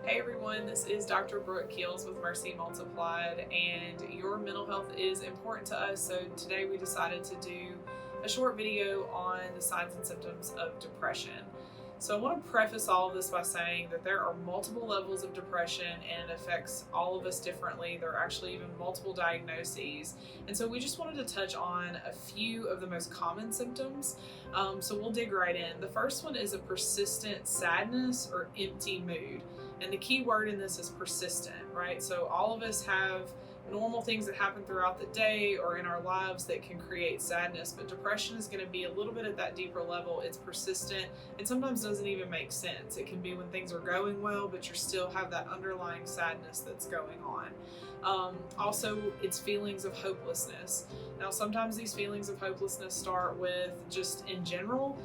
Hey everyone, this is Dr. Brooke Keels with Mercy Multiplied, and your mental health is important to us. So today we decided to do a short video on the signs and symptoms of depression. So I want to preface all of this by saying that there are multiple levels of depression and it affects all of us differently. There are actually even multiple diagnoses. And so we just wanted to touch on a few of the most common symptoms. So we'll dig right in. The first one is a persistent sadness or empty mood. And the key word in this is persistent, right? So all of us have normal things that happen throughout the day or in our lives that can create sadness, but depression is going to be a little bit at that deeper level. It's persistent and sometimes doesn't even make sense. It can be when things are going well, but you still have that underlying sadness that's going on. Also, it's feelings of hopelessness. Now, sometimes these feelings of hopelessness start with just in general,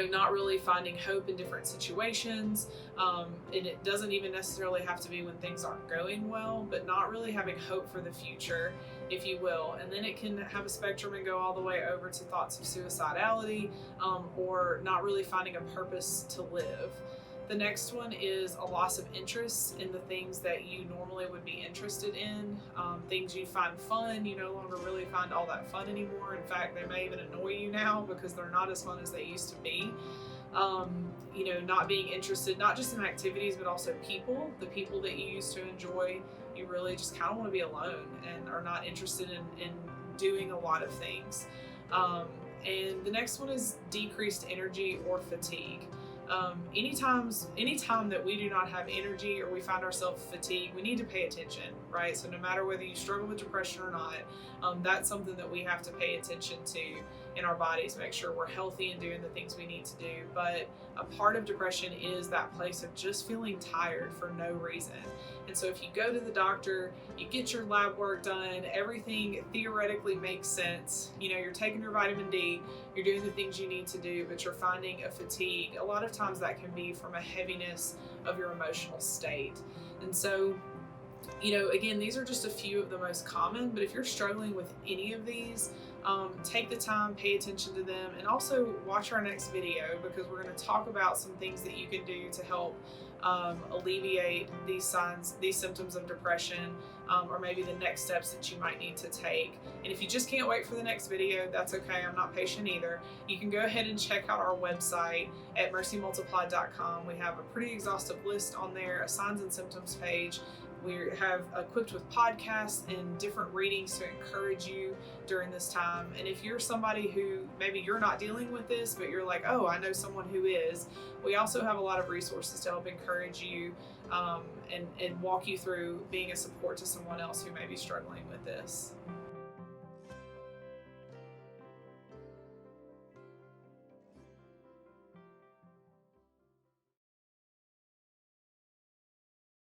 not really finding hope in different situations. And it doesn't even necessarily have to be when things aren't going well, but not really having hope for the future, if you will. And then it can have a spectrum and go all the way over to thoughts of suicidality, or not really finding a purpose to live. The next one is a loss of interest in the things that you normally would be interested in. Things you find fun, you no longer really find all that fun anymore. In fact, they may even annoy you now because they're not as fun as they used to be. Not being interested, not just in activities, but also people. The people that you used to enjoy, you really just kind of want to be alone and are not interested in doing a lot of things. And the next one is decreased energy or fatigue. Anytime that we do not have energy or we find ourselves fatigued, we need to pay attention, right? So no matter whether you struggle with depression or not, that's something that we have to pay attention to in our bodies, make sure we're healthy and doing the things we need to do. But a part of depression is that place of just feeling tired for no reason. And so if you go to the doctor, you get your lab work done, everything theoretically makes sense. You're taking your vitamin D, you're doing the things you need to do, but you're finding a fatigue. A lot of times that can be from a heaviness of your emotional state. And so, again, these are just a few of the most common, but if you're struggling with any of these, take the time, pay attention to them, and also watch our next video because we're going to talk about some things that you can do to help alleviate these symptoms of depression, or maybe the next steps that you might need to take. And if you just can't wait for the next video, that's okay. I'm not patient either. You can go ahead and check out our website at mercymultiplied.com. We have a pretty exhaustive list on there, a signs and symptoms page. We have equipped with podcasts and different readings to encourage you during this time. And if you're somebody who maybe you're not dealing with this, but you're like, oh, I know someone who is, we also have a lot of resources to help encourage you and walk you through being a support to someone else who may be struggling with this.